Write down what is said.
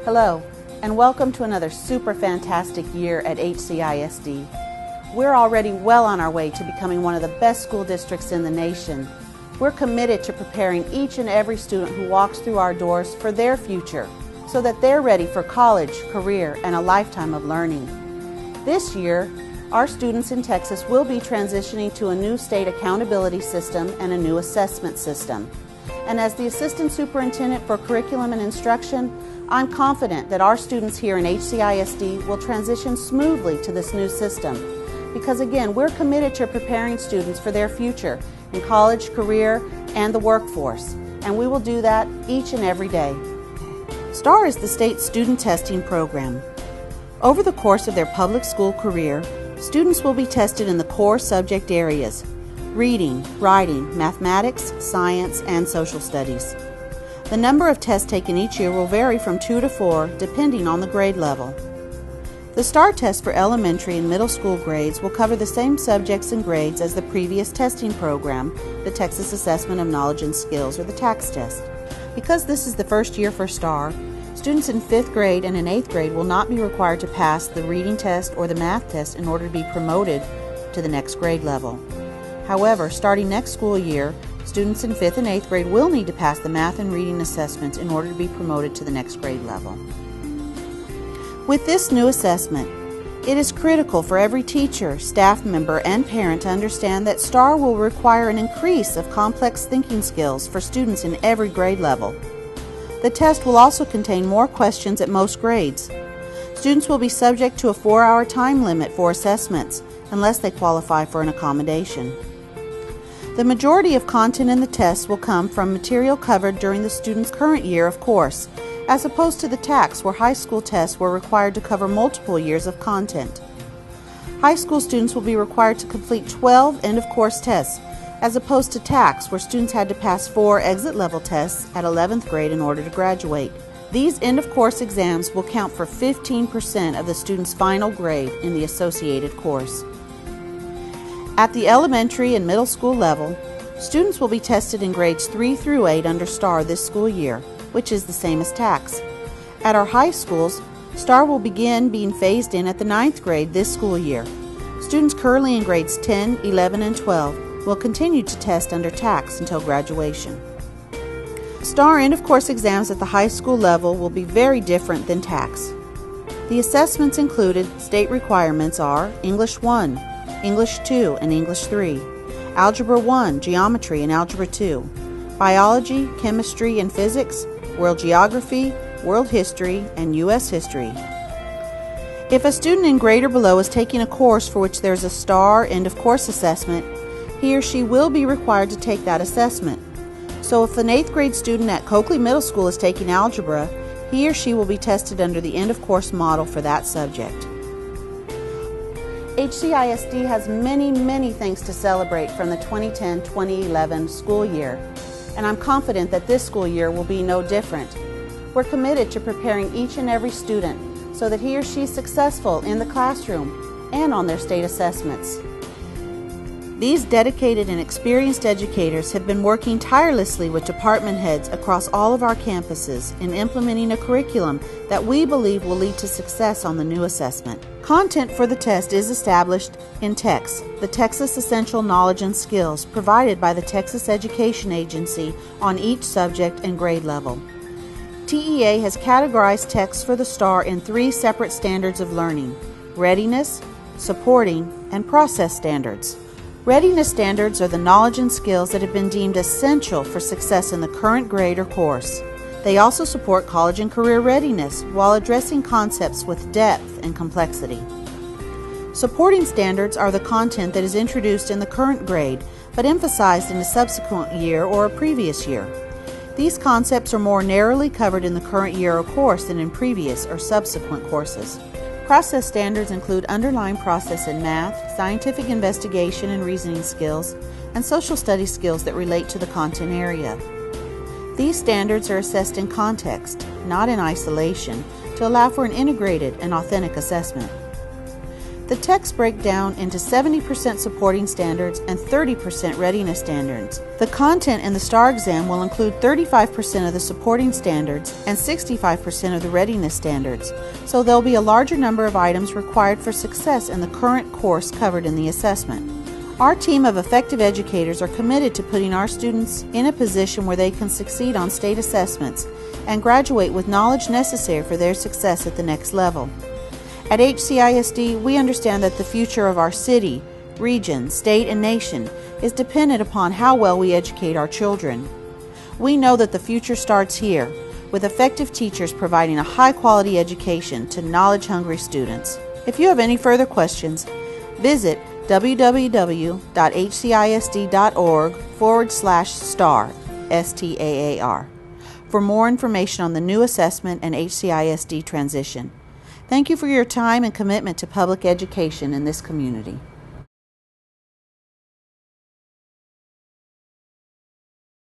Hello, and welcome to another super fantastic year at HCISD. We're already well on our way to becoming one of the best school districts in the nation. We're committed to preparing each and every student who walks through our doors for their future, so that they're ready for college, career, and a lifetime of learning. This year, our students in Texas will be transitioning to a new state accountability system and a new assessment system. And as the Assistant Superintendent for Curriculum and Instruction, I'm confident that our students here in HCISD will transition smoothly to this new system. Because again, we're committed to preparing students for their future in college, career, and the workforce. And we will do that each and every day. STAAR is the state student testing program. Over the course of their public school career, students will be tested in the core subject areas: reading, writing, mathematics, science, and social studies. The number of tests taken each year will vary from 2 to 4, depending on the grade level. The STAAR test for elementary and middle school grades will cover the same subjects and grades as the previous testing program, the Texas Assessment of Knowledge and Skills, or the TAKS test. Because this is the first year for STAAR, students in 5th grade and in 8th grade will not be required to pass the reading test or the math test in order to be promoted to the next grade level. However, starting next school year, students in 5th and 8th grade will need to pass the math and reading assessments in order to be promoted to the next grade level. With this new assessment, it is critical for every teacher, staff member, and parent to understand that STAAR will require an increase of complex thinking skills for students in every grade level. The test will also contain more questions at most grades. Students will be subject to a 4-hour time limit for assessments unless they qualify for an accommodation. The majority of content in the test will come from material covered during the student's current year of course, as opposed to the TAKS, where high school tests were required to cover multiple years of content. High school students will be required to complete 12 end-of-course tests, as opposed to TAKS, where students had to pass 4 exit-level tests at 11th grade in order to graduate. These end-of-course exams will count for 15% of the student's final grade in the associated course. At the elementary and middle school level, students will be tested in grades 3 through 8 under STAAR this school year, which is the same as TAKS. At our high schools, STAAR will begin being phased in at the 9th grade this school year. Students currently in grades 10, 11, and 12 will continue to test under TAKS until graduation. STAAR end-of-course exams at the high school level will be very different than TAKS. The assessments included state requirements are English 1, English 2, and English 3, Algebra 1, Geometry, and Algebra 2, Biology, Chemistry, and Physics, World Geography, World History, and U.S. History. If a student in grade or below is taking a course for which there is a STAAR end-of-course assessment, he or she will be required to take that assessment. So if an 8th grade student at Coakley Middle School is taking algebra, he or she will be tested under the end-of-course model for that subject. HCISD has many things to celebrate from the 2010-2011 school year, and I'm confident that this school year will be no different. We're committed to preparing each and every student so that he or she is successful in the classroom and on their state assessments. These dedicated and experienced educators have been working tirelessly with department heads across all of our campuses in implementing a curriculum that we believe will lead to success on the new assessment. Content for the test is established in TEKS, the Texas Essential Knowledge and Skills, provided by the Texas Education Agency on each subject and grade level. TEA has categorized TEKS for the STAAR in 3 separate standards of learning: readiness, supporting, and process standards. Readiness standards are the knowledge and skills that have been deemed essential for success in the current grade or course. They also support college and career readiness while addressing concepts with depth and complexity. Supporting standards are the content that is introduced in the current grade but emphasized in a subsequent year or a previous year. These concepts are more narrowly covered in the current year or course than in previous or subsequent courses. Process standards include underlying process in math, scientific investigation and reasoning skills, and social studies skills that relate to the content area. These standards are assessed in context, not in isolation, to allow for an integrated and authentic assessment. The texts break down into 70% supporting standards and 30% readiness standards. The content in the STAAR exam will include 35% of the supporting standards and 65% of the readiness standards, so there'll be a larger number of items required for success in the current course covered in the assessment. Our team of effective educators are committed to putting our students in a position where they can succeed on state assessments and graduate with knowledge necessary for their success at the next level. At HCISD, we understand that the future of our city, region, state, and nation is dependent upon how well we educate our children. We know that the future starts here, with effective teachers providing a high-quality education to knowledge-hungry students. If you have any further questions, visit www.hcisd.org/STAAR, STAAR, for more information on the new assessment and HCISD transition. Thank you for your time and commitment to public education in this community.